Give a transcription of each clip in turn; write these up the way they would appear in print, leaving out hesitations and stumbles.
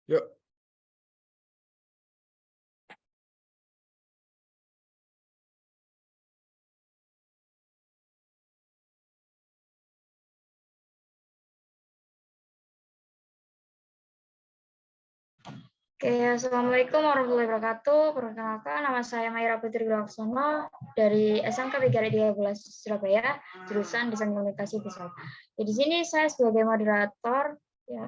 Yuk. Oke, Assalamualaikum warahmatullahi wabarakatuh. Perkenalkan, nama saya Maira Putri Laksono dari SMK 313 Surabaya, jurusan Desain Komunikasi Visual. Di sini saya sebagai moderator, ya,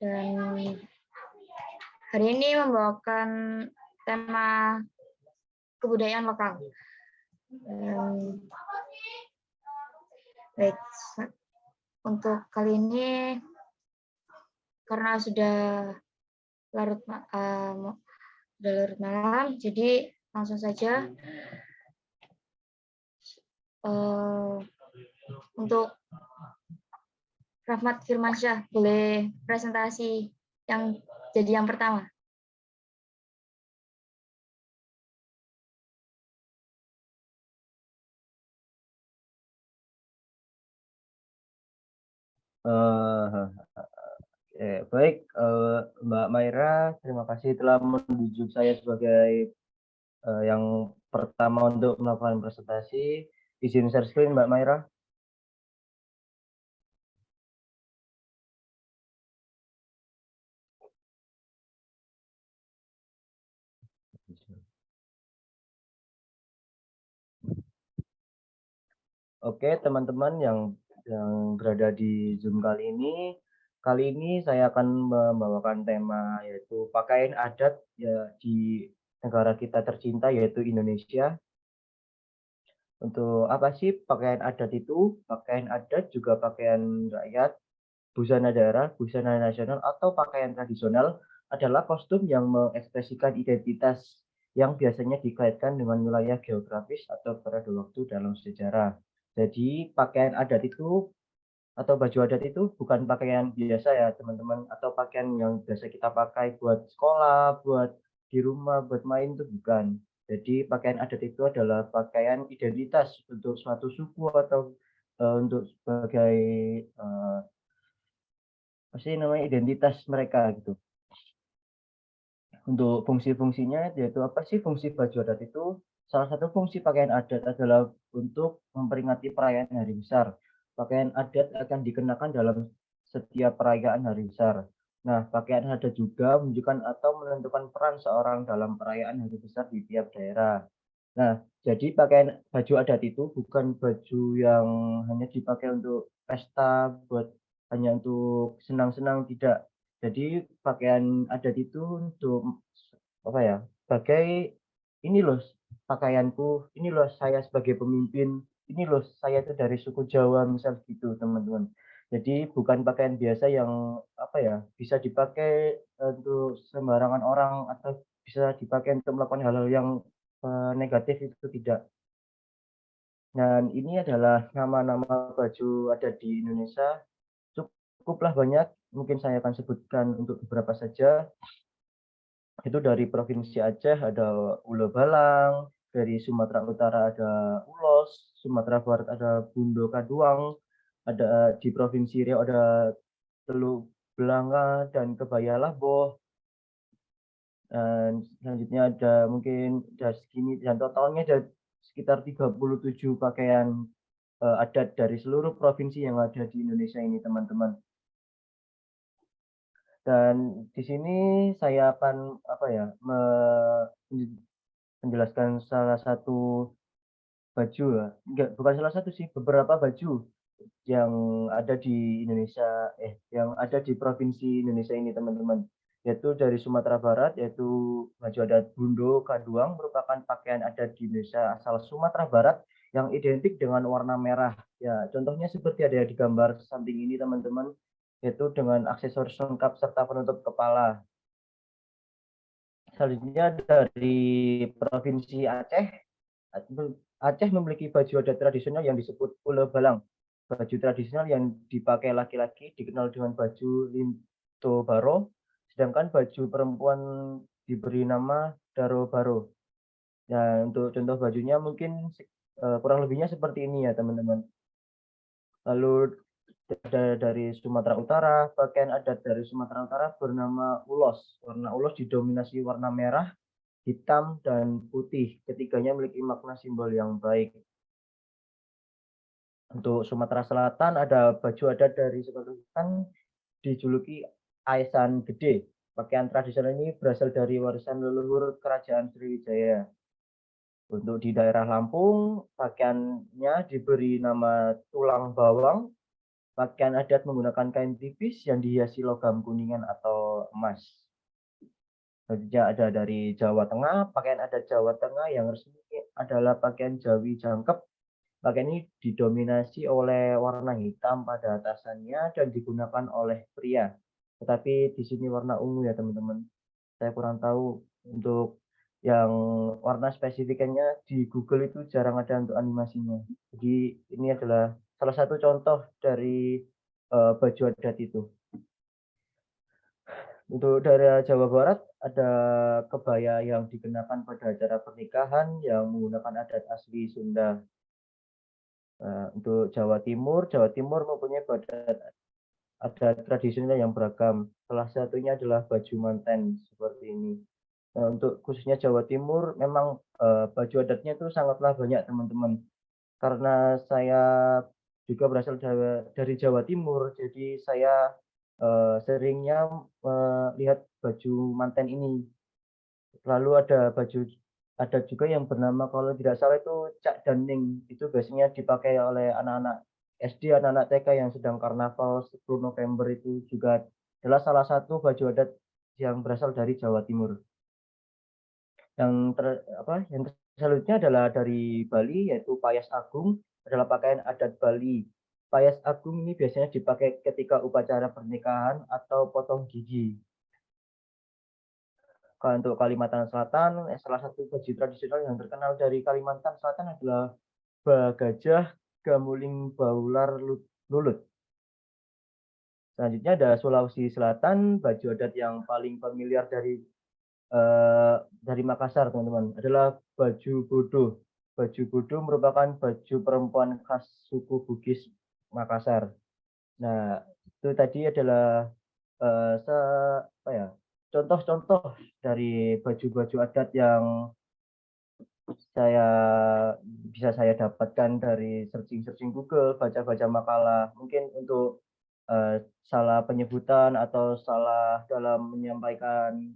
dan hari ini membawakan tema kebudayaan lokal. Baik, untuk kali ini karena sudah larut malam, jadi langsung saja untuk Rahmat Firmansyah boleh presentasi yang jadi yang pertama. Baik, Mbak Maira, terima kasih telah menunjuk saya sebagai yang pertama untuk melakukan presentasi. Izin share screen, Mbak Maira. Oke, teman-teman yang berada di Zoom kali ini saya akan membawakan tema yaitu pakaian adat ya di negara kita tercinta yaitu Indonesia. Untuk apa sih pakaian adat itu? Pakaian adat juga pakaian rakyat, busana daerah, busana nasional, atau pakaian tradisional adalah kostum yang mengekspresikan identitas yang biasanya dikaitkan dengan wilayah geografis atau periode waktu dalam sejarah. Jadi pakaian adat itu atau baju adat itu bukan pakaian biasa ya teman-teman, atau pakaian yang biasa kita pakai buat sekolah, buat di rumah, buat main itu bukan. Jadi pakaian adat itu adalah pakaian identitas untuk suatu suku atau untuk sebagai apa sih namanya identitas mereka gitu. Untuk fungsi-fungsinya yaitu apa sih fungsi baju adat itu? Salah satu fungsi pakaian adat adalah untuk memperingati perayaan hari besar. Pakaian adat akan dikenakan dalam setiap perayaan hari besar. Nah, pakaian adat juga menunjukkan atau menentukan peran seorang dalam perayaan hari besar di tiap daerah. Nah, jadi pakaian baju adat itu bukan baju yang hanya dipakai untuk pesta, buat hanya untuk senang-senang, tidak. Jadi pakaian adat itu untuk apa ya? Sebagai ini loh pakaianku, ini loh saya sebagai pemimpin, ini loh saya itu dari suku Jawa misal gitu teman-teman. Jadi bukan pakaian biasa yang apa ya bisa dipakai untuk sembarangan orang atau bisa dipakai untuk melakukan hal-hal yang negatif itu tidak. Dan ini adalah nama-nama baju adat di Indonesia cukuplah banyak. Mungkin saya akan sebutkan untuk beberapa saja. Itu dari Provinsi Aceh ada Ulo Balang, dari Sumatera Utara ada Ulos, Sumatera Barat ada Bundo Kaduang, ada di Provinsi Riau ada Teluk Belanga dan Kebaya Laboh, dan selanjutnya ada mungkin ada segini dan totalnya ada sekitar 37 pakaian adat dari seluruh provinsi yang ada di Indonesia ini teman-teman. Dan di sini saya akan apa ya menjelaskan salah satu baju ya, enggak bukan salah satu sih, beberapa baju yang ada di Indonesia, yang ada di provinsi Indonesia ini teman-teman. Yaitu dari Sumatera Barat, yaitu baju adat Bundo Kaduang merupakan pakaian adat di Indonesia asal Sumatera Barat yang identik dengan warna merah. Ya, contohnya seperti ada di gambar samping ini teman-teman, yaitu dengan aksesoris lengkap serta penutup kepala. Selanjutnya dari Provinsi Aceh, Aceh memiliki baju adat tradisional yang disebut Ule Balang. Baju tradisional yang dipakai laki-laki dikenal dengan baju Linto Baro, sedangkan baju perempuan diberi nama Daro Baro. Nah, untuk contoh bajunya mungkin kurang lebihnya seperti ini ya teman-teman. Lalu Ada dari Sumatera Utara, pakaian adat dari Sumatera Utara bernama ulos. Warna ulos didominasi warna merah, hitam, dan putih. Ketiganya memiliki makna simbol yang baik. Untuk Sumatera Selatan ada baju adat dari Sumatera Selatan dijuluki Aisan Gede. Pakaian tradisional ini berasal dari warisan leluhur Kerajaan Sriwijaya. Untuk di daerah Lampung, pakaiannya diberi nama tulang bawang. Pakaian adat menggunakan kain tipis yang dihiasi logam kuningan atau emas. Selanjutnya ada dari Jawa Tengah, pakaian adat Jawa Tengah yang resmi adalah pakaian Jawi Jangkep. Pakaian ini didominasi oleh warna hitam pada atasannya dan digunakan oleh pria. Tetapi di sini warna ungu ya teman-teman. Saya kurang tahu untuk yang warna spesifikannya di Google itu jarang ada untuk animasinya. Jadi ini adalah salah satu contoh dari baju adat itu. Untuk daerah Jawa Barat ada kebaya yang dikenakan pada acara pernikahan yang menggunakan adat asli Sunda. Untuk Jawa Timur mempunyai adat tradisional yang beragam. Salah satunya adalah baju manten seperti ini. Nah, untuk khususnya Jawa Timur memang baju adatnya itu sangatlah banyak teman-teman. Karena saya juga berasal dari Jawa Timur, jadi saya seringnya melihat baju manten ini. Lalu ada juga yang bernama kalau tidak salah itu Cak Daning, itu biasanya dipakai oleh anak-anak SD, anak-anak TK yang sedang karnaval 10 November itu juga adalah salah satu baju adat yang berasal dari Jawa Timur. Yang selanjutnya adalah dari Bali yaitu Payas Agung adalah pakaian adat Bali. Payas Agung ini biasanya dipakai ketika upacara pernikahan atau potong gigi. Kalau untuk Kalimantan Selatan, salah satu baju tradisional yang terkenal dari Kalimantan Selatan adalah Bagajah Gamuling Baular Lulut. Selanjutnya ada Sulawesi Selatan, baju adat yang paling familiar dari Makassar, teman-teman, adalah baju bodo. Baju bodo merupakan baju perempuan khas suku Bugis Makassar. Nah, itu tadi adalah contoh-contoh dari baju-baju adat yang bisa saya dapatkan dari searching Google, baca-baca makalah. Mungkin untuk salah penyebutan atau salah dalam menyampaikan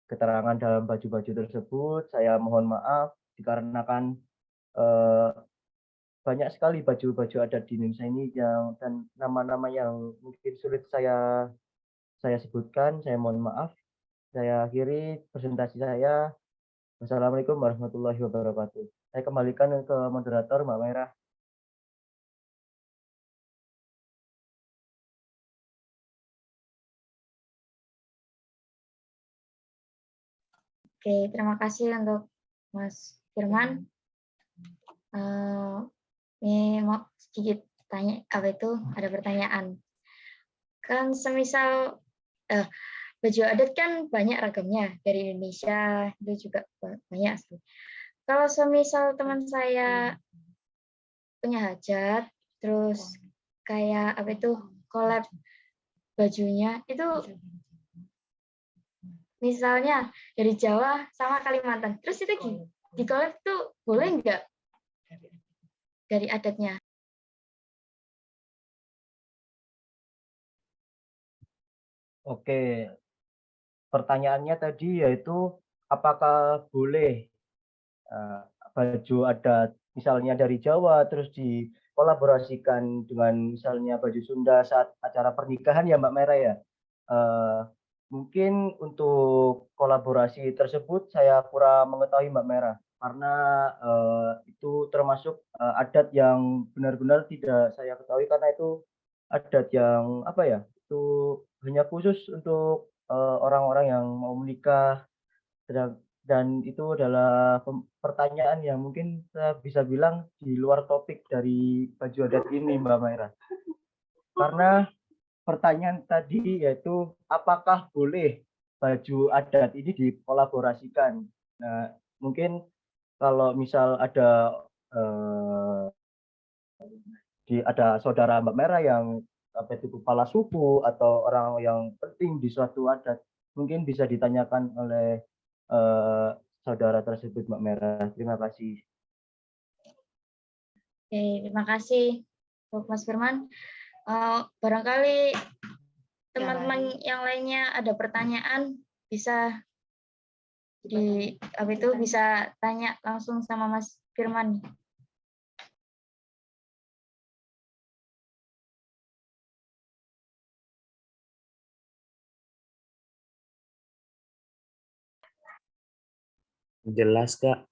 keterangan dalam baju-baju tersebut, saya mohon maaf dikarenakan banyak sekali baju-baju adat di Indonesia ini dan nama-nama yang mungkin sulit saya sebutkan. Saya mohon maaf. Saya akhiri presentasi saya. Wassalamualaikum warahmatullahi wabarakatuh. Saya kembalikan ke moderator Mbak Merah. Oke, terima kasih untuk Mas Firman. Ini mau sedikit tanya, ada pertanyaan. Kan semisal baju adat kan banyak ragamnya, dari Indonesia itu juga banyak sih. Kalau semisal teman saya punya hajat, terus kayak collab bajunya itu misalnya dari Jawa sama Kalimantan, terus itu di collab tuh boleh nggak dari adatnya? Oke, pertanyaannya tadi yaitu apakah boleh baju adat misalnya dari Jawa terus dikolaborasikan dengan misalnya baju Sunda saat acara pernikahan ya Mbak Merah ya. Mungkin untuk kolaborasi tersebut saya kurang mengetahui Mbak Merah karena itu termasuk adat yang benar-benar tidak saya ketahui karena itu adat yang itu hanya khusus untuk orang-orang yang mau menikah dan itu adalah pertanyaan yang mungkin saya bisa bilang di luar topik dari baju adat ini Mbak Maira. Karena pertanyaan tadi yaitu apakah boleh baju adat ini dikolaborasikan. Nah, mungkin kalau misal ada ada saudara Mbak Merah yang kepala suku atau orang yang penting di suatu adat, mungkin bisa ditanyakan oleh saudara tersebut, Mbak Merah. Terima kasih. Oke, terima kasih Mas Firman. Barangkali teman-teman yang lainnya ada pertanyaan, bisa bisa tanya langsung sama Mas Firman. Jelas, Kak.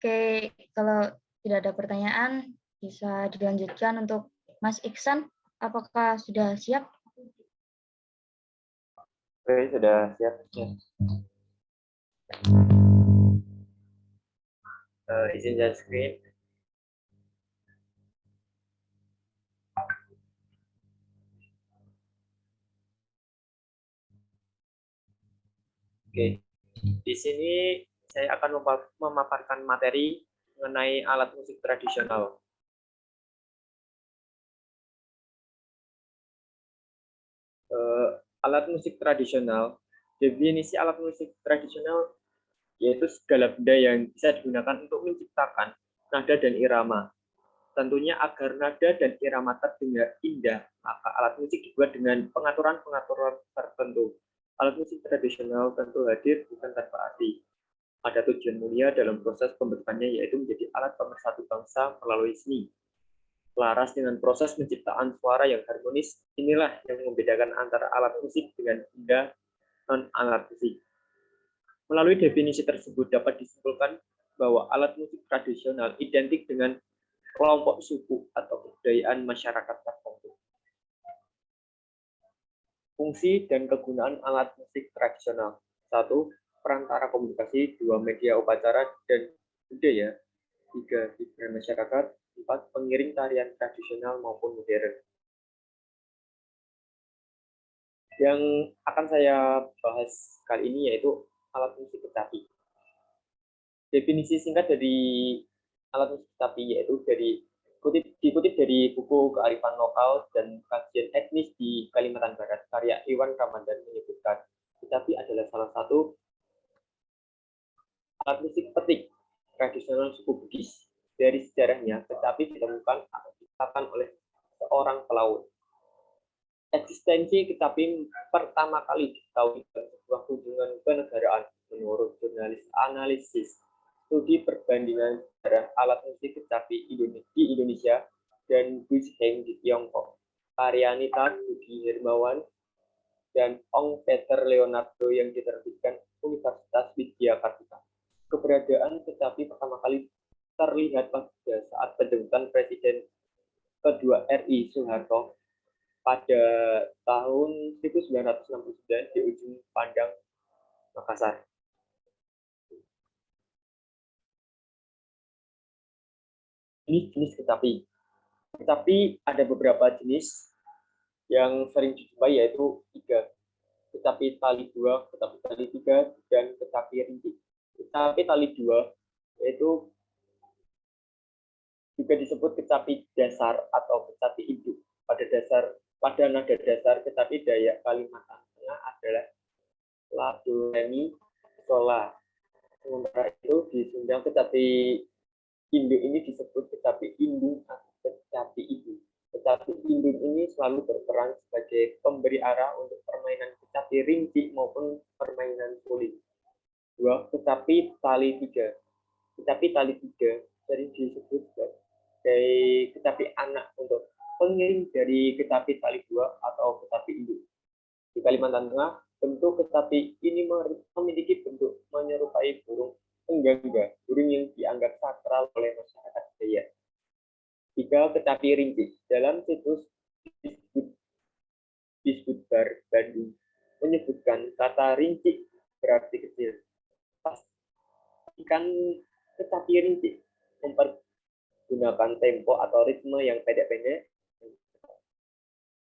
Oke, kalau tidak ada pertanyaan, bisa dilanjutkan untuk Mas Iksan. Apakah sudah siap? Oke, sudah siap. Izin share screen. Oke, di sini saya akan memaparkan materi mengenai alat musik tradisional. Alat musik tradisional, definisi alat musik tradisional yaitu segala benda yang bisa digunakan untuk menciptakan nada dan irama. Tentunya agar nada dan irama terdengar indah, maka alat musik dibuat dengan pengaturan-pengaturan tertentu. Alat musik tradisional tentu hadir bukan tanpa arti. Ada tujuan mulia dalam proses pembentukannya, yaitu menjadi alat pemersatu bangsa melalui seni. Selaras dengan proses penciptaan suara yang harmonis, inilah yang membedakan antara alat musik dengan benda non-alat musik. Melalui definisi tersebut dapat disimpulkan bahwa alat musik tradisional identik dengan kelompok suku atau kebudayaan masyarakat tertentu. Fungsi dan kegunaan alat musik tradisional. 1. Perantara komunikasi. 2. Media upacara dan budaya. 3. Hiburan masyarakat. 4. Pengiring tarian tradisional maupun modern. Yang akan saya bahas kali ini yaitu alat musik kecapi. Definisi singkat dari alat musik kecapi yaitu dikutip dari buku Kearifan Lokal dan Kajian Etnis di Kalimantan Barat, karya Iwan Ramadan, menyebutkan kecapi adalah salah satu alat musik petik tradisional suku Bugis. Dari sejarahnya, kecapi ditemukan atau diciptakan oleh seorang pelaut. Eksistensi kecapi pertama kali diketahui dalam sebuah kunjungan kenegaraan menurut jurnalis analisis studi perbandingan sejarah alat musik kecapi di Indonesia dan Guisheng di Tiongkok. Karyanita Budi Hermawan dan Ong Peter Leonardo yang diterbitkan Universitas Widyakartika. Keberadaan kecapi pertama kali terlihat pada saat penjemputan Presiden kedua RI Soeharto pada tahun 1969 di ujung Pandang, Makassar. Jenis kecapi. Kecapi ada beberapa jenis yang sering dijumpai yaitu 3. Kecapi tali 2, kecapi tali 3, dan kecapi rinci. Kecapi tali 2 yaitu juga disebut kecapi dasar atau kecapi induk. Pada nada dasar kecapi Dayak Kalimantan Tengah adalah la, do, re, mi, sol, la. Sementara itu di Sunda kecapi induk ini disebut kecapi indung atau kecapi ibu. Kecapi indung ini selalu berperan sebagai pemberi arah untuk permainan kecapi rinci maupun permainan sulit. 2. Kecapi tali 3. Kecapi tali 3 sering disebut sebagai kecapi anak untuk pengiring dari kecapi tali 2 atau kecapi induk. Di Kalimantan Tengah, bentuk kecapi ini memiliki bentuk menyerupai burung enggangga, burung yang dianggap sakral oleh masyarakat Dayak. 3. Kecapi rinci. Dalam situs Disbudbar Bandung menyebutkan kata rinci berarti kecil. Pastikan kecapi rinci mempergunakan tempo atau ritme yang pendek-pendek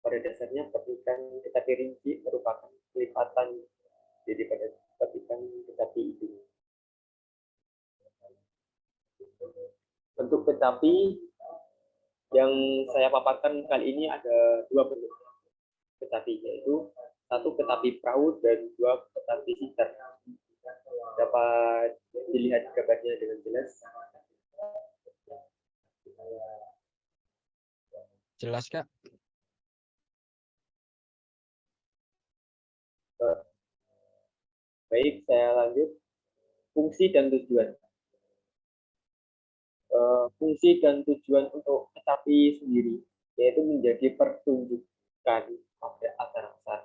Pada dasarnya petikan kecapi rinci merupakan kelipatan daripada petikan kecapi itu. Bentuk kecapi yang saya paparkan kali ini ada dua bentuk kecapi, yaitu satu kecapi perahu dan dua kecapi sitar. Dapat dilihat gambarnya dengan jelas. Jelas, Kak? Baik, saya lanjut. Fungsi dan tujuan. Fungsi dan tujuan untuk kecapi sendiri, yaitu menjadi pertunjukan pada acara besar.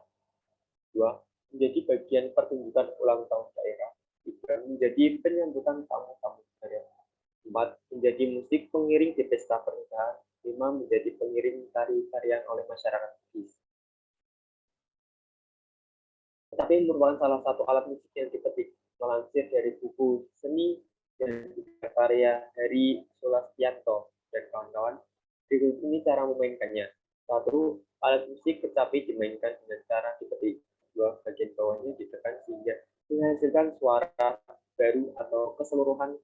2. Menjadi bagian pertunjukan ulang tahun daerah. 3. Menjadi penyambutan tamu-tamu negara. 4. Menjadi musik pengiring di pesta pernikahan. 5. Menjadi pengiring tari-tarian oleh masyarakat Bugis. Tetapi merupakan salah satu alat musik yang dipetik melansir dari buku Seni dan karya dari Sulastianto dan kawan-kawan. Berikut ini cara memainkannya. 1. Alat musik kecapi dimainkan dengan cara dipetik. 2. Bagian bawahnya ditekan sehingga menghasilkan suara baru atau keseluruhan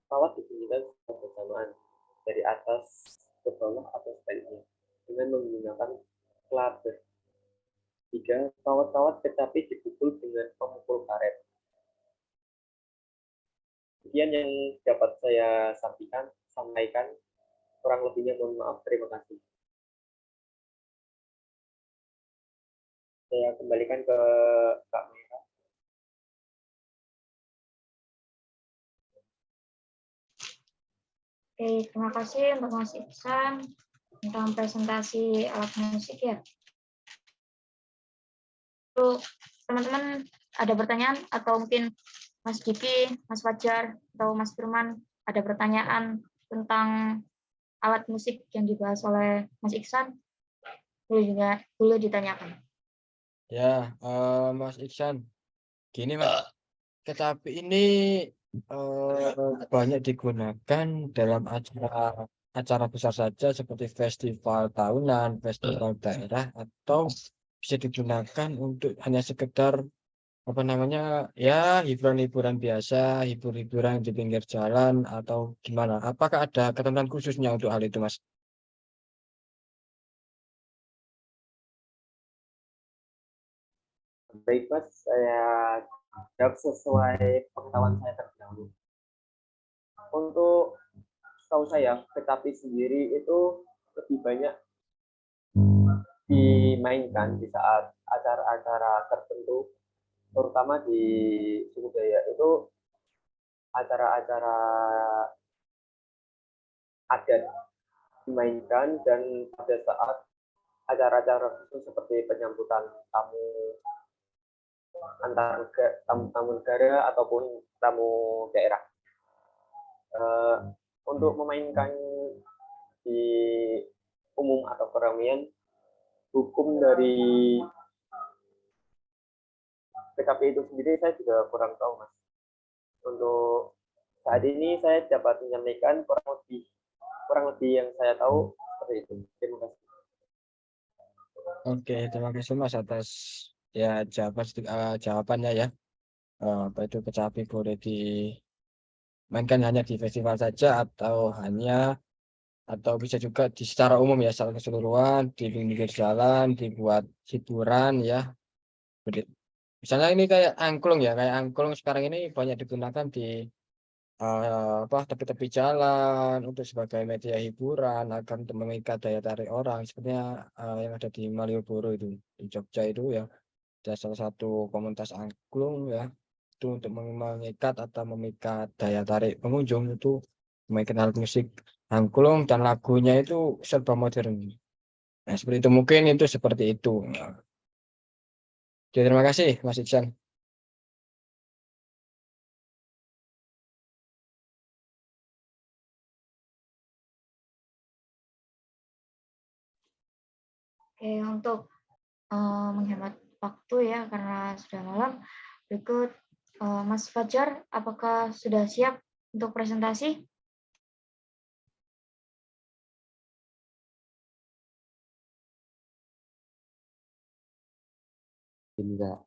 kawat dibunyikan secara bersamaan dari atas ke bawah atau sebaliknya dengan menggunakan klaber. 3. Kawat-kawat kecapi dipukul dengan pemukul karet. Sekian yang dapat saya sampaikan. Kurang lebihnya mohon maaf. Terima kasih. Saya kembalikan ke Kak Mira. Oke, terima kasih untuk Mas Iksan tentang presentasi alat musik ya. Untuk teman-teman ada pertanyaan atau mungkin Mas Diki, Mas Fajar, atau Mas Firman ada pertanyaan tentang alat musik yang dibahas oleh Mas Iksan, boleh ditanyakan. Ya, Mas Iksan, gini Mas, kecapi ini banyak digunakan dalam acara besar saja seperti festival tahunan, festival daerah, atau bisa digunakan untuk hanya sekedar apa namanya ya hiburan-hiburan biasa, hibur-hiburan di pinggir jalan atau gimana? Apakah ada ketentuan khususnya untuk hal itu, Mas? Baik, Mas. Saya jawab sesuai pengetahuan saya terlebih dahulu. Untuk setahu saya, kecapi sendiri itu lebih banyak dimainkan di saat acara-acara tertentu, terutama di suku Dayak itu acara-acara adat dimainkan, dan pada saat acara-acara khusus seperti penyambutan tamu antar tamu negara ataupun tamu daerah. Untuk memainkan di umum atau keramaian, hukum dari PKP itu sendiri saya juga kurang tahu, Mas. Untuk saat ini saya dapat menyampaikan kurang lebih yang saya tahu seperti itu. Terima kasih. Oke, terima kasih Mas atas ya jawabannya ya. Apa itu kecapi boleh dimainkan hanya di festival saja atau bisa juga secara umum ya, secara keseluruhan di pinggir jalan dibuat hiburan ya. Misalnya ini kayak angklung ya, kayak angklung sekarang ini banyak digunakan di tepi-tepi jalan untuk sebagai media hiburan agar untuk mengikat daya tarik orang. Sepertinya yang ada di Malioboro itu di Jogja itu ya, ada salah satu komunitas angklung ya, itu untuk mengikat atau memikat daya tarik pengunjung itu memainkan alat musik angklung dan lagunya itu serba modern. Nah, seperti itu mungkin itu seperti itu. Oke, terima kasih Mas Iksan. Oke, untuk menghemat waktu ya karena sudah malam, berikut Mas Fajar, apakah sudah siap untuk presentasi? Mungkin enggak.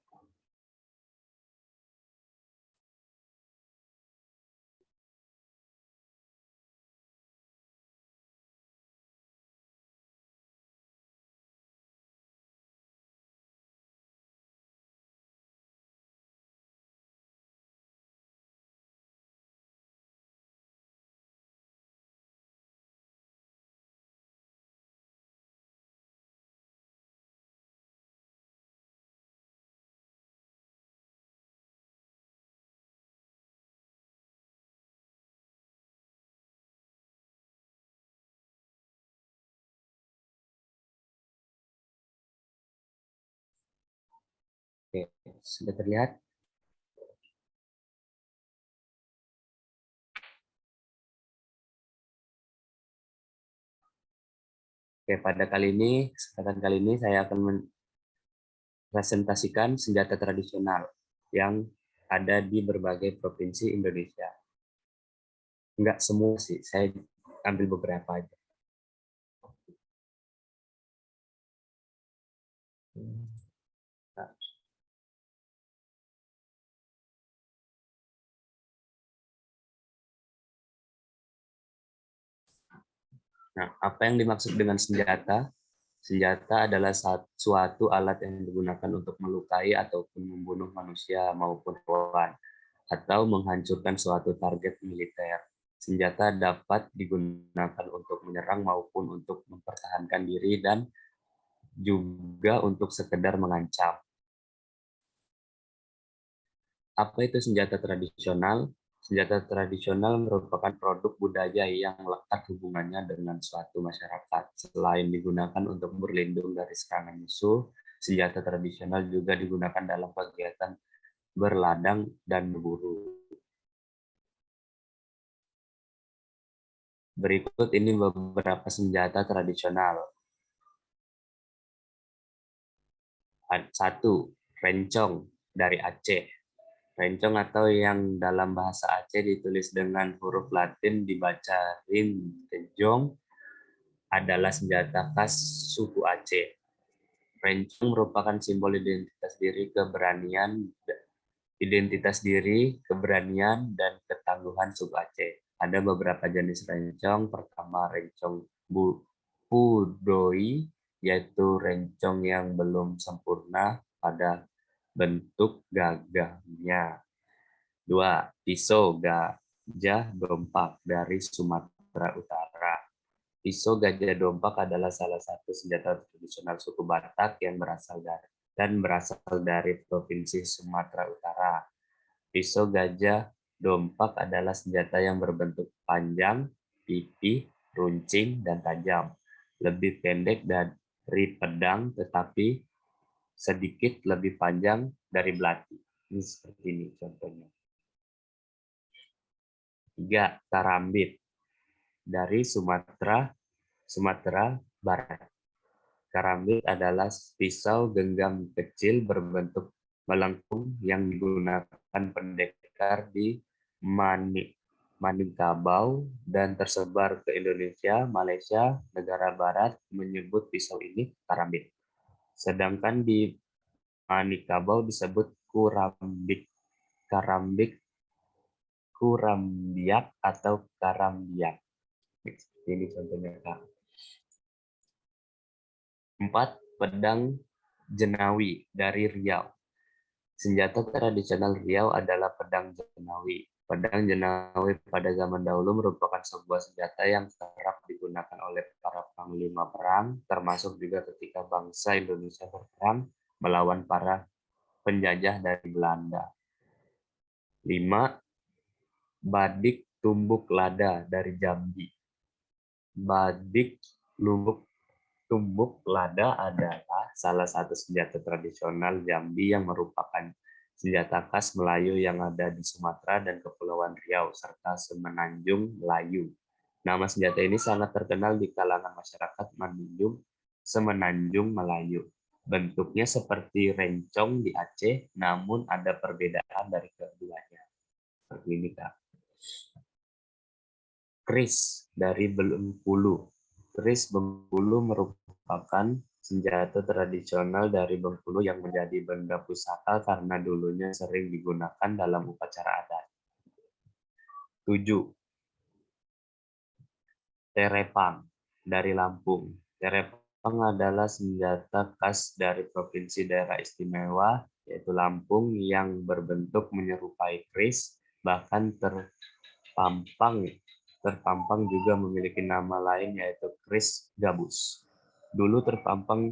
Oke, sudah terlihat? Oke, pada kesempatan kali ini saya akan presentasikan senjata tradisional yang ada di berbagai provinsi Indonesia. Enggak semua sih, saya ambil beberapa aja. Nah, apa yang dimaksud dengan senjata? Senjata adalah suatu alat yang digunakan untuk melukai ataupun membunuh manusia maupun hewan, atau menghancurkan suatu target militer. Senjata dapat digunakan untuk menyerang maupun untuk mempertahankan diri dan juga untuk sekedar mengancam. Apa itu senjata tradisional? Senjata tradisional merupakan produk budaya yang lekat hubungannya dengan suatu masyarakat. Selain digunakan untuk berlindung dari serangan musuh, senjata tradisional juga digunakan dalam kegiatan berladang dan berburu. Berikut ini beberapa senjata tradisional. 1. Rencong dari Aceh. Rencong atau yang dalam bahasa Aceh ditulis dengan huruf Latin dibaca Rintejong adalah senjata khas suku Aceh. Rencong merupakan simbol identitas diri, keberanian, dan ketangguhan suku Aceh. Ada beberapa jenis rencong. Pertama, rencong pudoi, yaitu rencong yang belum sempurna pada bentuk gagahnya. 2. Pisau gajah dompak dari Sumatera Utara. Pisau gajah dompak adalah salah satu senjata tradisional suku Batak yang berasal dari Provinsi Sumatera Utara. Pisau gajah dompak adalah senjata yang berbentuk panjang, pipih, runcing, dan tajam. Lebih pendek dari pedang, tetapi sedikit lebih panjang dari belati. Ini seperti ini contohnya. 3. Karambit dari Sumatera Barat. Karambit adalah pisau genggam kecil berbentuk melengkung yang digunakan pendekar di Minangkabau dan tersebar ke Indonesia, Malaysia, negara barat menyebut pisau ini karambit. Sedangkan di Minangkabau disebut kurambiak atau karambiak. Ini contohnya, Kak. 4. Pedang jenawi dari Riau. Senjata tradisional Riau adalah pedang jenawi. Pedang jenawi pada zaman dahulu merupakan sebuah senjata yang kerap digunakan oleh para panglima perang, termasuk juga ketika bangsa Indonesia berperang melawan para penjajah dari Belanda. 5. Badik tumbuk lada dari Jambi. Badik tumbuk lada adalah salah satu senjata tradisional Jambi yang merupakan senjata khas Melayu yang ada di Sumatera dan Kepulauan Riau serta Semenanjung Melayu. Nama senjata ini sangat terkenal di kalangan masyarakat Semenanjung Melayu. Bentuknya seperti rencong di Aceh, namun ada perbedaan dari keduanya. Seperti ini, Kak. Keris dari Bengkulu. Keris Bengkulu merupakan senjata tradisional dari Bengkulu yang menjadi benda pusaka karena dulunya sering digunakan dalam upacara adat. 7. Terepang dari Lampung. Terepang adalah senjata khas dari Provinsi Daerah Istimewa, yaitu Lampung, yang berbentuk menyerupai keris, bahkan terpampang juga memiliki nama lain, yaitu keris gabus. Dulu terampang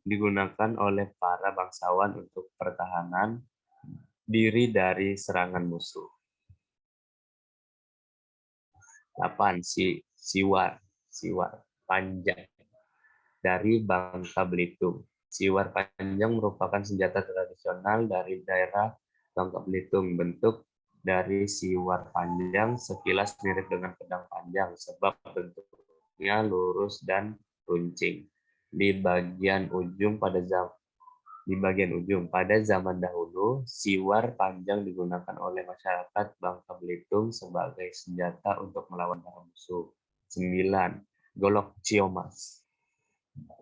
digunakan oleh para bangsawan untuk pertahanan diri dari serangan musuh. 8. Siwar panjang dari Bangka Belitung. Siwar panjang merupakan senjata tradisional dari daerah Bangka Belitung. Bentuk dari siwar panjang sekilas mirip dengan pedang panjang sebab bentuknya lurus dan runcing. Di bagian ujung pada zaman dahulu, siwar panjang digunakan oleh masyarakat Bangka Belitung sebagai senjata untuk melawan para musuh. 9. Golok Ciomas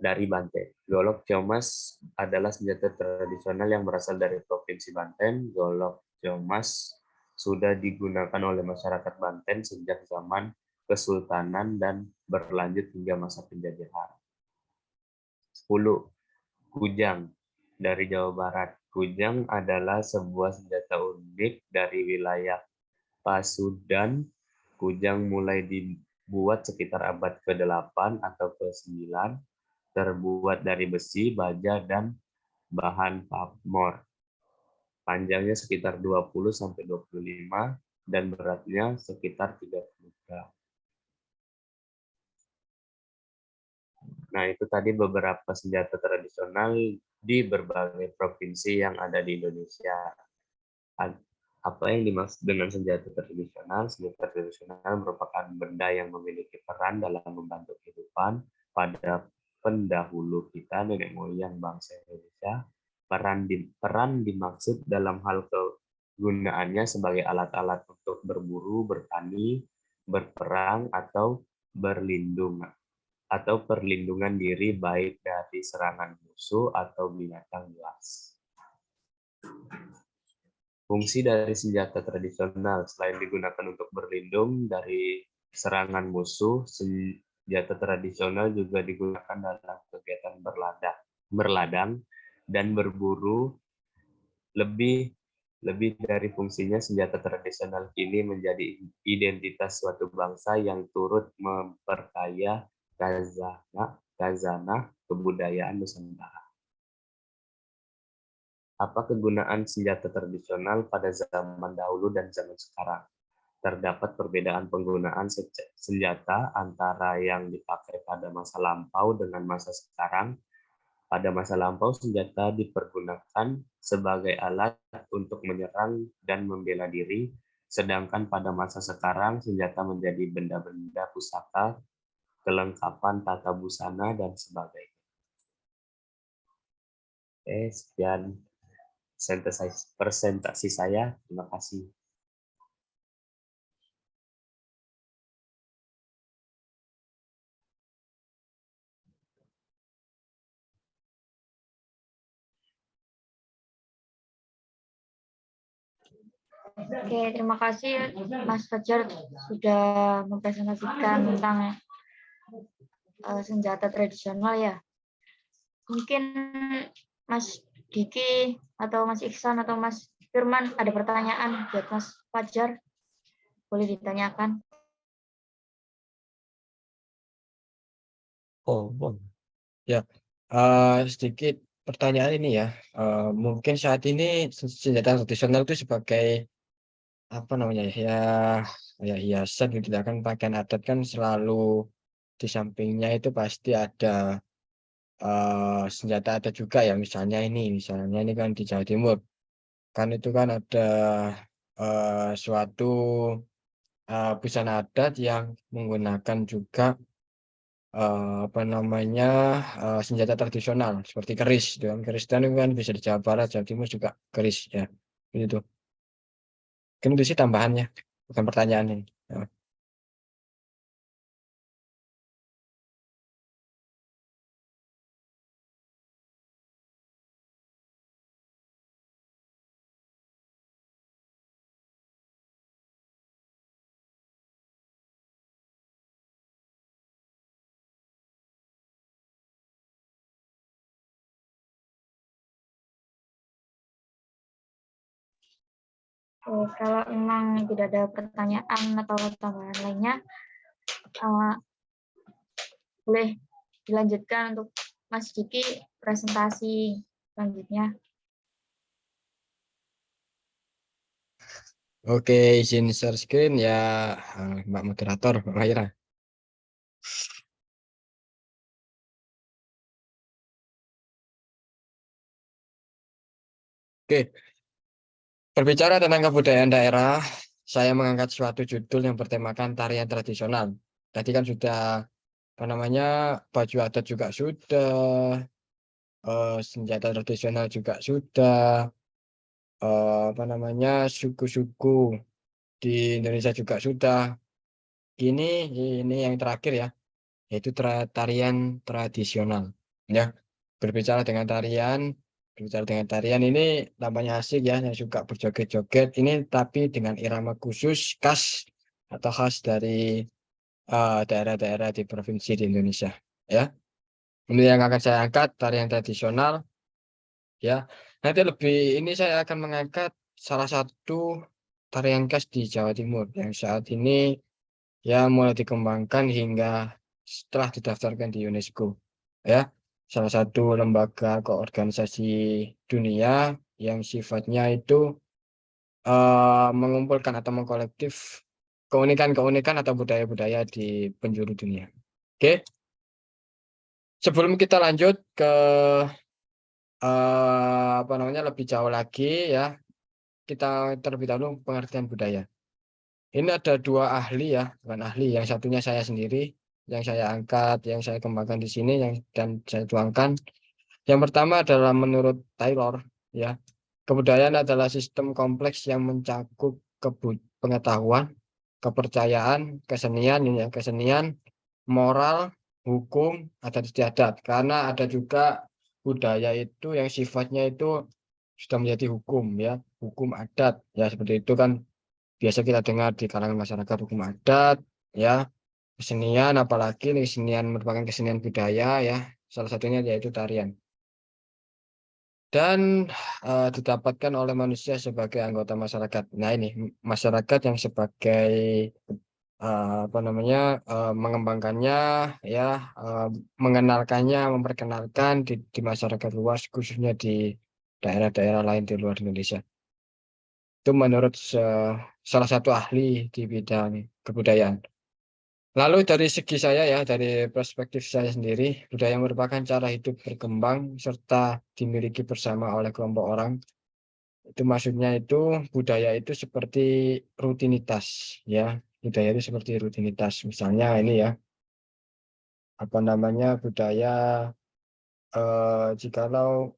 dari Banten. Golok Ciomas adalah senjata tradisional yang berasal dari Provinsi Banten. Golok Ciomas sudah digunakan oleh masyarakat Banten sejak zaman Kesultanan dan berlanjut hingga masa penjajahan. 10. Kujang dari Jawa Barat. Kujang adalah sebuah senjata unik dari wilayah Pasundan. Kujang mulai dibuat sekitar abad ke-8 atau ke-9, terbuat dari besi, baja, dan bahan pamor. Panjangnya sekitar 20-25 dan beratnya sekitar 30 gram. Nah, itu tadi beberapa senjata tradisional di berbagai provinsi yang ada di Indonesia. Apa yang dimaksud dengan senjata tradisional? Senjata tradisional merupakan benda yang memiliki peran dalam membantu kehidupan pada pendahulu kita, nenek moyang bangsa Indonesia. Peran dimaksud dalam hal kegunaannya sebagai alat-alat untuk berburu, bertani, berperang, atau perlindungan diri baik dari serangan musuh atau binatang buas. Fungsi dari senjata tradisional selain digunakan untuk berlindung dari serangan musuh, senjata tradisional juga digunakan dalam kegiatan berladang dan berburu. Lebih dari fungsinya, senjata tradisional kini menjadi identitas suatu bangsa yang turut memperkaya khazanah kebudayaan Nusantara. Apa kegunaan senjata tradisional pada zaman dahulu dan zaman sekarang? Terdapat perbedaan penggunaan senjata antara yang dipakai pada masa lampau dengan masa sekarang. Pada masa lampau, senjata dipergunakan sebagai alat untuk menyerang dan membela diri, sedangkan pada masa sekarang, senjata menjadi benda-benda pusaka, kelengkapan tata busana, dan sebagainya. Oke, sekian presentasi saya. Terima kasih. Oke, terima kasih Mas Fajar sudah mempresentasikan tentang senjata tradisional ya. Mungkin Mas Diki atau Mas Iksan atau Mas Firman ada pertanyaan buat Mas Fajar? Boleh ditanyakan. Oh, ya. Sedikit pertanyaan ini ya. Mungkin saat ini senjata tradisional itu sebagai apa namanya ya hiasan gitu ya kan, pakaian adat kan selalu di sampingnya itu pasti ada senjata adat juga ya, misalnya ini kan di Jawa Timur kan itu kan ada suatu busana adat yang menggunakan juga apa namanya senjata tradisional seperti keris gitu kan. Keris itu kan bisa di Jawa Barat, Jawa Timur juga keris ya gitu. Kan itu sih tambahannya, bukan pertanyaan ini. Ya. Kalau memang tidak ada pertanyaan atau tambahan lainnya, boleh dilanjutkan untuk Mas Diki presentasi selanjutnya. Oke, izin share screen ya, Mbak Moderator, Mbak Maira. Oke, berbicara tentang kebudayaan daerah, saya mengangkat suatu judul yang bertemakan tarian tradisional. Tadi kan sudah, apa namanya, baju adat juga sudah, senjata tradisional juga sudah, apa namanya, suku-suku di Indonesia juga sudah. Ini yang terakhir ya, yaitu tarian tradisional. Ya, berbicara dengan tarian ini tampaknya asik ya, yang suka berjoget-joget ini, tapi dengan irama khusus khas atau khas dari daerah-daerah di provinsi di Indonesia. Ya, ini yang akan saya angkat tarian tradisional. Ya, nanti ini saya akan mengangkat salah satu tarian khas di Jawa Timur yang saat ini ya mulai dikembangkan hingga setelah didaftarkan di UNESCO. Ya, salah satu lembaga atau organisasi dunia yang sifatnya itu mengumpulkan atau mengkolektif keunikan-keunikan atau budaya-budaya di penjuru dunia. Oke, sebelum kita lanjut ke apa namanya lebih jauh lagi ya, kita terlebih dahulu pengertian budaya. Ini ada dua ahli ya, bukan ahli, yang satunya saya sendiri, yang saya angkat, yang saya kembangkan di sini, dan saya tuangkan. Yang pertama adalah menurut Taylor, ya, kebudayaan adalah sistem kompleks yang mencakup pengetahuan, kepercayaan, kesenian, moral, hukum, adat istiadat. Karena ada juga budaya itu yang sifatnya itu sudah menjadi hukum, ya, hukum adat, ya seperti itu kan biasa kita dengar di kalangan masyarakat hukum adat, ya, kesenian, apalagi kesenian merupakan kesenian budaya, ya, salah satunya yaitu tarian. Dan didapatkan oleh manusia sebagai anggota masyarakat. Nah ini masyarakat yang sebagai apa namanya mengembangkannya, ya, mengenalkannya, memperkenalkan di masyarakat luas, khususnya di daerah-daerah lain di luar Indonesia. Itu menurut salah satu ahli di bidang kebudayaan. Lalu dari segi saya ya, dari perspektif saya sendiri, budaya merupakan cara hidup berkembang serta dimiliki bersama oleh kelompok orang. Itu maksudnya itu budaya itu seperti rutinitas, ya. Budaya itu seperti rutinitas. Misalnya ini ya, apa namanya budaya jikalau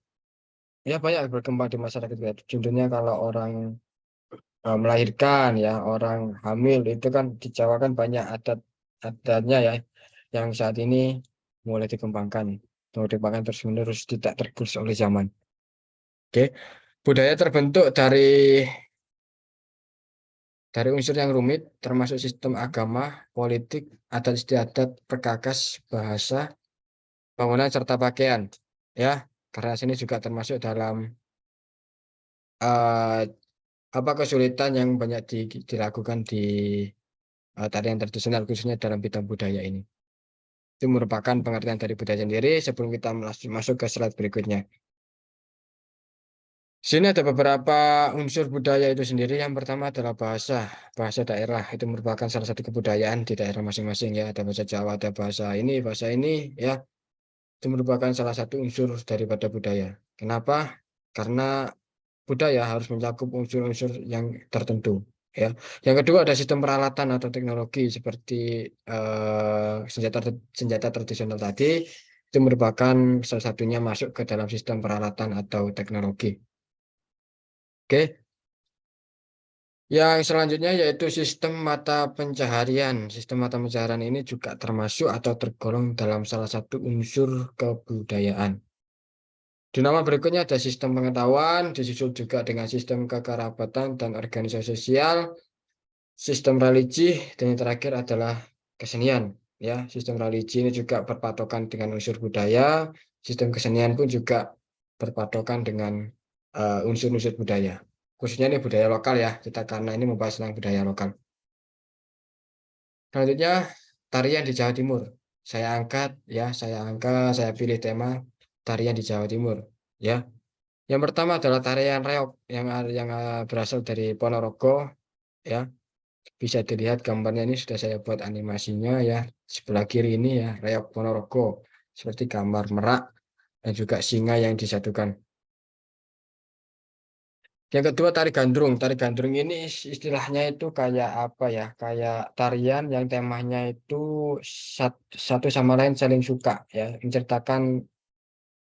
ya banyak berkembang di masyarakat kita. Contohnya kalau orang melahirkan ya, orang hamil itu kan di Jawa kan banyak adatnya ya, yang saat ini mulai dikembangkan terus menerus, tidak tergerus oleh zaman. Oke, budaya terbentuk dari unsur yang rumit, termasuk sistem agama, politik, adat istiadat, perkakas, bahasa, bangunan serta pakaian. Ya, karena sini juga termasuk dalam uh, apa kesulitan yang banyak dilakukan di tarian tradisional khususnya dalam bidang budaya ini. Itu merupakan pengertian dari budaya sendiri sebelum kita masuk ke slide berikutnya. Sini ada beberapa unsur budaya itu sendiri. Yang pertama adalah bahasa daerah. Itu merupakan salah satu kebudayaan di daerah masing-masing ya. Ada bahasa Jawa, ada bahasa ini ya. Itu merupakan salah satu unsur daripada budaya. Kenapa? Karena budaya harus mencakup unsur-unsur yang tertentu ya. Yang kedua ada sistem peralatan atau teknologi seperti senjata tradisional tadi, itu merupakan salah satunya masuk ke dalam sistem peralatan atau teknologi. Oke. Yang selanjutnya yaitu sistem mata pencaharian. Sistem mata pencaharian ini juga termasuk atau tergolong dalam salah satu unsur kebudayaan. Di nama berikutnya ada sistem pengetahuan, disusul juga dengan sistem kekerabatan dan organisasi sosial, sistem religi, dan yang terakhir adalah kesenian. Ya, sistem religi ini juga berpatokan dengan unsur budaya, sistem kesenian pun juga berpatokan dengan unsur-unsur budaya. khususnya ini budaya lokal ya, kita karena ini membahas tentang budaya lokal. Selanjutnya tarian di Jawa Timur. Saya pilih tema tarian di Jawa Timur ya. Yang pertama adalah tarian reog yang berasal dari Ponorogo ya. Bisa dilihat gambarnya ini sudah saya buat animasinya ya. Sebelah kiri ini ya reog Ponorogo seperti gambar merak dan juga singa yang disatukan. Yang kedua tari gandrung. Tari gandrung ini istilahnya itu kayak apa ya? Kayak tarian yang temanya itu satu sama lain saling suka ya, menceritakan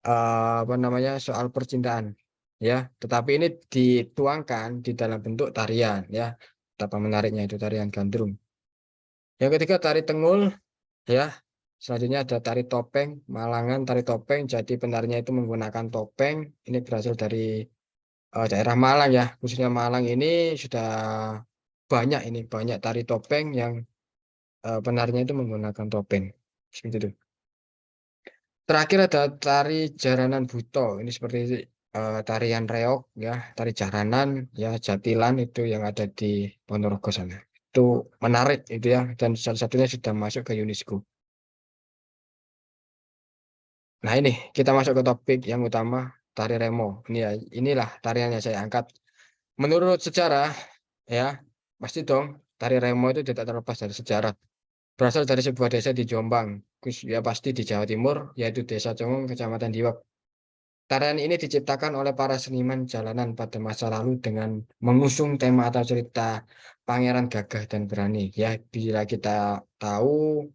apa namanya soal percintaan ya. Tetapi ini dituangkan di dalam bentuk tarian ya. Betapa menariknya itu tarian gandrung. Yang ketiga tari tengul ya. Selanjutnya ada tari topeng, Malangan tari topeng. Jadi penarinya itu menggunakan topeng. Ini berasal dari daerah Malang ya, khususnya Malang ini sudah banyak tari topeng yang penarinya itu menggunakan topeng seperti itu. Terakhir ada tari jaranan buto, ini seperti tarian reog ya, tari jaranan ya, jatilan itu yang ada di Ponorogo sana. Itu menarik itu ya, dan salah satunya sudah masuk ke UNESCO. Nah ini kita masuk ke topik yang utama, tari remo. Ini ya, inilah tarian yang saya angkat. Menurut sejarah ya, pasti dong tari remo itu tidak terlepas dari sejarah. Berasal dari sebuah desa di Jombang, ya pasti di Jawa Timur, yaitu Desa Congong, Kecamatan Diwak. Tarian ini diciptakan oleh para seniman jalanan pada masa lalu dengan mengusung tema atau cerita Pangeran Gagah dan Berani. Ya, bila kita tahu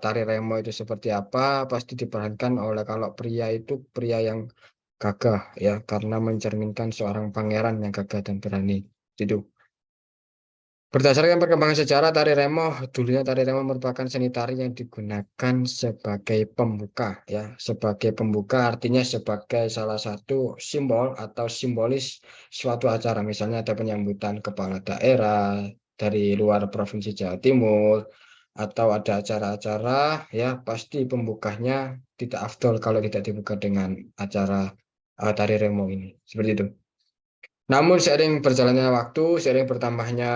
tari remo itu seperti apa, pasti diperankan oleh kalau pria itu pria yang gagah ya, karena mencerminkan seorang pangeran yang gagah dan berani. Itu. Berdasarkan perkembangan sejarah tari remo, dulunya tari remo merupakan seni tari yang digunakan sebagai pembuka ya, sebagai pembuka artinya sebagai salah satu simbol atau simbolis suatu acara, misalnya ada penyambutan kepala daerah dari luar provinsi Jawa Timur atau ada acara-acara ya, pasti pembukanya tidak afdol kalau tidak dibuka dengan acara tari remo ini. Seperti itu. Namun seiring berjalannya waktu, seiring bertambahnya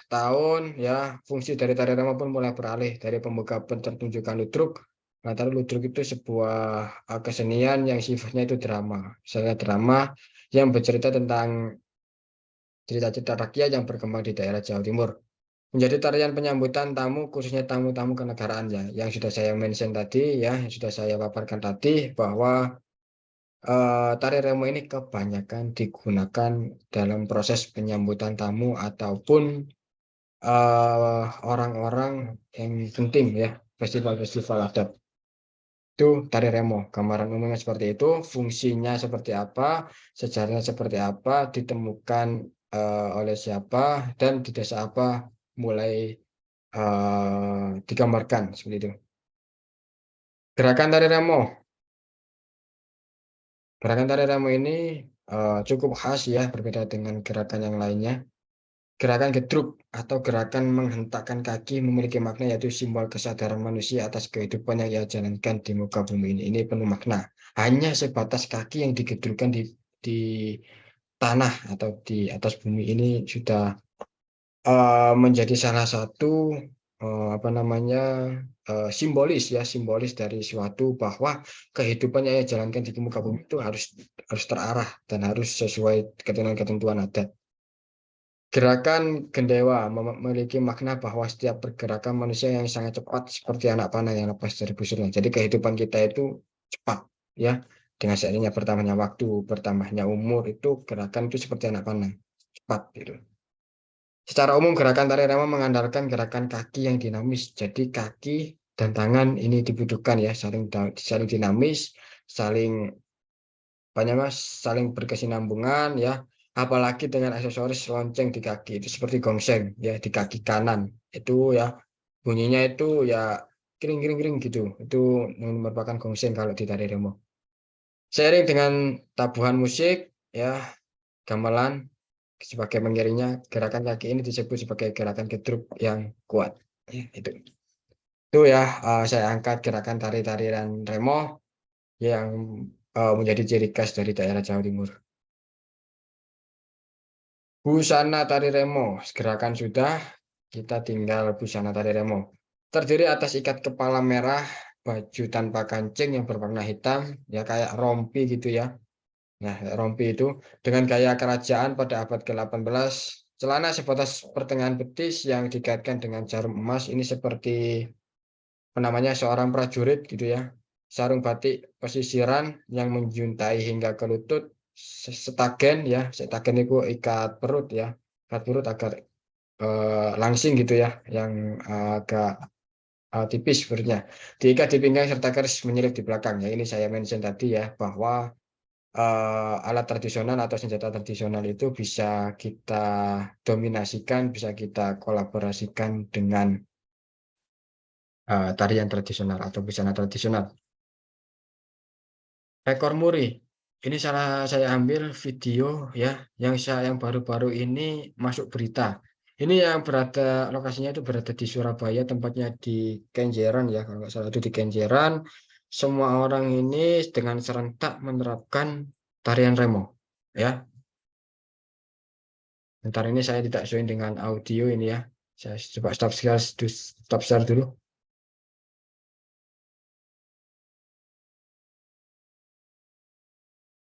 tahun, ya fungsi dari tari remo pun mulai beralih dari pembuka pertunjukan ludruk. Nah, tari ludruk itu sebuah kesenian yang sifatnya itu drama. Misalnya drama yang bercerita tentang cerita-cerita rakyat yang berkembang di daerah Jawa Timur. Menjadi tarian penyambutan tamu, khususnya tamu-tamu kenegaraan ya, yang sudah saya mention tadi, ya, yang sudah saya paparkan tadi, bahwa tari remo ini kebanyakan digunakan dalam proses penyambutan tamu ataupun orang-orang yang penting ya, festival-festival adat. Itu tari remo, gambaran umumnya seperti itu, fungsinya seperti apa, sejarahnya seperti apa, ditemukan oleh siapa, dan di desa apa mulai digambarkan seperti itu. Gerakan tari remo. Gerakan tari remo ini cukup khas ya, berbeda dengan gerakan yang lainnya. Gerakan gedruk atau gerakan menghentakkan kaki memiliki makna yaitu simbol kesadaran manusia atas kehidupan yang ia jalankan di muka bumi ini. Ini penuh makna. Hanya sebatas kaki yang digedrukkan di tanah atau di atas bumi ini sudah menjadi salah satu apa namanya simbolis dari suatu bahwa kehidupan yang ia jalankan di muka bumi itu harus terarah dan harus sesuai ketentuan adat. Gerakan gendewa memiliki makna bahwa setiap pergerakan manusia yang sangat cepat seperti anak panah yang lepas dari busurnya. Jadi kehidupan kita itu cepat ya. Dengan seiringnya bertambahnya waktu, bertambahnya umur itu gerakan itu seperti anak panah, cepat gitu. Secara umum gerakan tari remo mengandalkan gerakan kaki yang dinamis. Jadi kaki dan tangan ini dibutuhkan ya, saling dinamis, saling saling berkesinambungan ya. Apalagi dengan aksesoris lonceng di kaki itu seperti gongseng ya di kaki kanan itu ya bunyinya itu ya kering kering kering gitu. Itu merupakan gongseng kalau di tari remo. Seiring dengan tabuhan musik ya gamelan sebagai pengiringnya, gerakan kaki ini disebut sebagai gerakan gedruk yang kuat. Ya, itu ya saya angkat gerakan tari-tarian remo yang menjadi ciri khas dari daerah Jawa Timur. Busana tari remo, gerakan sudah, kita tinggal busana tari remo. Terdiri atas ikat kepala merah, baju tanpa kancing yang berwarna hitam, ya kayak rompi gitu ya. Nah, rompi itu dengan gaya kerajaan pada abad ke-18, celana sebatas pertengahan betis yang dikaitkan dengan jarum emas ini seperti namanya seorang prajurit gitu ya. Sarung batik pesisiran yang menjuntai hingga ke lutut, setagen ya, setagen itu ikat perut ya, ikat perut agar langsing gitu ya, yang agak tipis perutnya. Diikat di pinggang serta garis menyelip di belakang. Ya ini saya mention tadi ya bahwa alat tradisional atau senjata tradisional itu bisa kita dominasikan, bisa kita kolaborasikan dengan tarian tradisional atau busana tradisional. Rekor muri, ini saya ambil video ya, yang baru-baru ini masuk berita. Ini yang berada lokasinya itu berada di Surabaya, tempatnya di Kenjeran ya, kalau nggak salah itu di Kenjeran. Semua orang ini dengan serentak menerapkan tarian remo ya. Bentar ini saya tidak join dengan audio ini ya. Saya coba stop share dulu.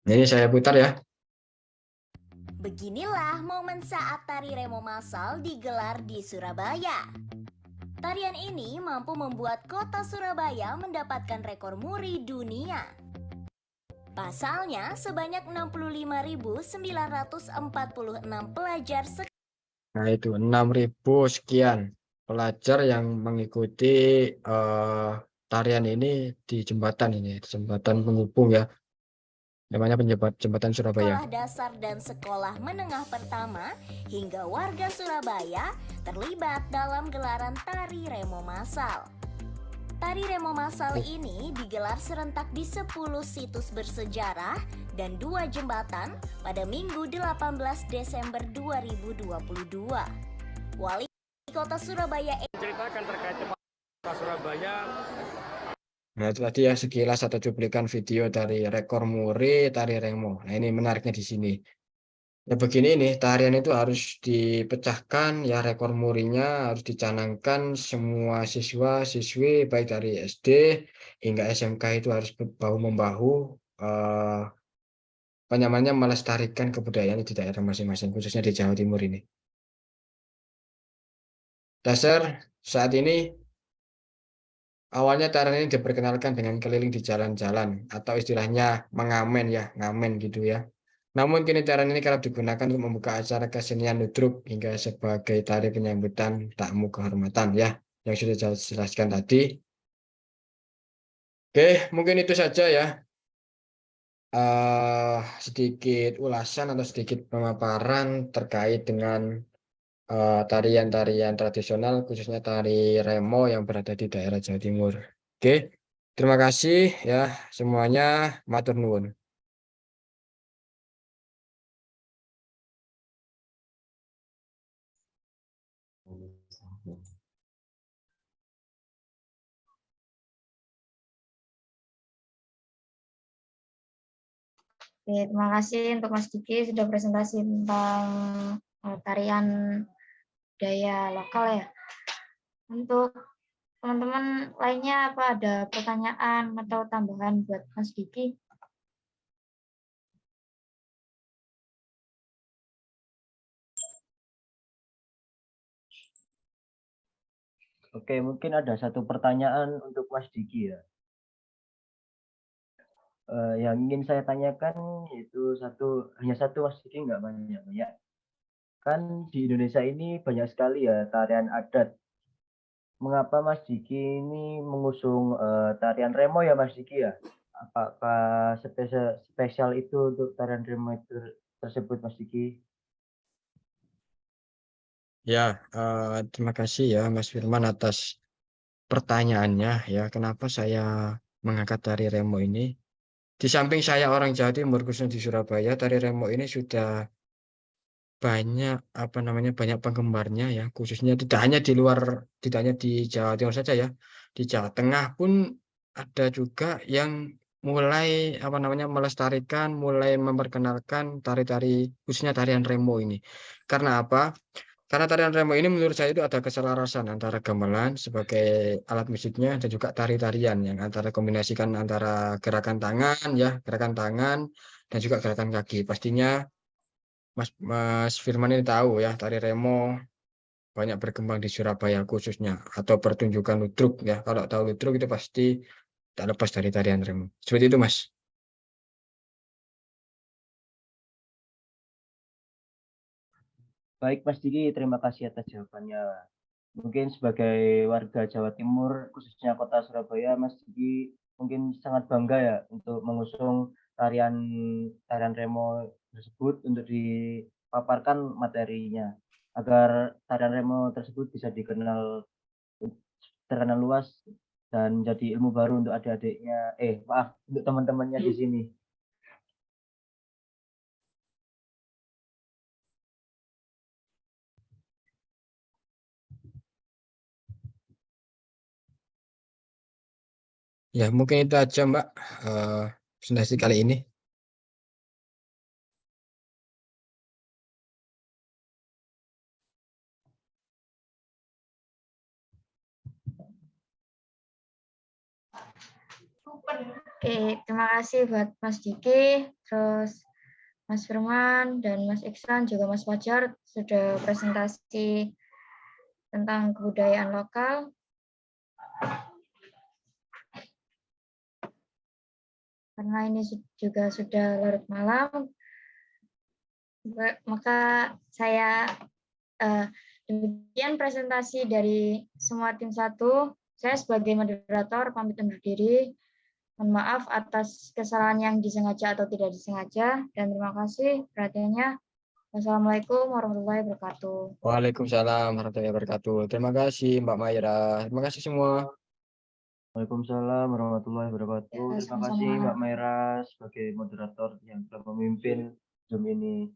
Ini saya putar ya. Beginilah momen saat tari remo massal digelar di Surabaya. Tarian ini mampu membuat kota Surabaya mendapatkan rekor muri dunia. Pasalnya, sebanyak 65.946 pelajar Nah itu 6.000 sekian pelajar yang mengikuti tarian ini di jembatan ini, jembatan penghubung ya. Namanya jembatan Surabaya. sekolah dasar dan sekolah menengah pertama hingga warga Surabaya terlibat dalam gelaran tari remo massal. Tari remo massal ini digelar serentak di 10 situs bersejarah dan 2 jembatan pada Minggu 18 Desember 2022. Wali Kota Surabaya ceritakan terkait Kota Surabaya. Nah itu tadi ya sekilas atau cuplikan video dari rekor muri tari remo. Nah ini menariknya di sini. Ya begini nih, tarian itu harus dipecahkan ya, rekor murinya harus dicanangkan semua siswa-siswi baik dari SD hingga SMK itu harus bahu-membahu melestarikan kebudayaan di daerah masing-masing, khususnya di Jawa Timur ini. Dasar saat ini awalnya tarian ini diperkenalkan dengan keliling di jalan-jalan atau istilahnya mengamen ya, ngamen gitu ya. Namun kini tarian ini kerap digunakan untuk membuka acara kesenian ludruk hingga sebagai tari penyambutan tamu kehormatan ya, yang sudah saya jelaskan tadi. Oke, mungkin itu saja ya. Sedikit ulasan atau sedikit pemaparan terkait dengan tarian-tarian tradisional, khususnya tari remo yang berada di daerah Jawa Timur. Oke, terima kasih ya semuanya, matur nuwun. Oke, terima kasih untuk Mas Diki sudah presentasi tentang tarian budaya lokal ya. Untuk teman-teman lainnya apa ada pertanyaan atau tambahan buat Mas Diki? Oke, mungkin ada satu pertanyaan untuk Mas Diki ya. Yang ingin saya tanyakan itu hanya satu Mas Diki, nggak banyak. Kan di Indonesia ini banyak sekali ya tarian adat. Mengapa Mas Diki ini mengusung tarian remo ya Mas Diki ya? Apakah spesial itu untuk tarian remo itu tersebut Mas Diki? Ya, terima kasih ya Mas Firman atas pertanyaannya ya. Kenapa saya mengangkat tari remo ini? Di samping saya orang Jawa Timur, khususnya di Surabaya, tari remo ini sudah banyak banyak penggemarnya ya, khususnya tidak hanya di Jawa Timur saja ya, di Jawa Tengah pun ada juga yang mulai apa namanya melestarikan, mulai memperkenalkan tari-tari khususnya tarian remo ini. Karena apa? Karena tarian remo ini menurut saya itu ada keselarasan antara gamelan sebagai alat musiknya dan juga tari-tarian yang antara kombinasikan antara gerakan tangan ya, gerakan tangan dan juga gerakan kaki. Pastinya Mas Firman ini tahu ya tari remo banyak berkembang di Surabaya khususnya atau pertunjukan ludruk ya. Kalau tahu ludruk itu pasti tak lepas dari tarian remo. Seperti itu, Mas. Baik Mas Diki, terima kasih atas jawabannya. Mungkin sebagai warga Jawa Timur, khususnya kota Surabaya, Mas Diki mungkin sangat bangga ya untuk mengusung tarian tarian remo tersebut untuk dipaparkan materinya, agar tarian remo tersebut bisa terkenal luas dan menjadi ilmu baru untuk adik-adiknya, maaf, untuk teman-temannya di sini. Ya, mungkin itu aja, Mbak, presentasi kali ini. Oke, terima kasih buat Mas Diki, terus Mas Firman, dan Mas Iksan, juga Mas Fajar sudah presentasi tentang kebudayaan lokal. Karena ini juga sudah larut malam, maka saya demikian presentasi dari semua tim 1. Saya sebagai moderator pamit undur diri. Mohon maaf atas kesalahan yang disengaja atau tidak disengaja, dan terima kasih perhatiannya. Wassalamualaikum warahmatullahi wabarakatuh. Waalaikumsalam warahmatullahi wabarakatuh. Terima kasih, Mbak Maira. Terima kasih semua. Waalaikumsalam warahmatullahi wabarakatuh. Ya, Terima kasih sama-sama. Mbak Maira sebagai moderator yang telah memimpin Zoom ini.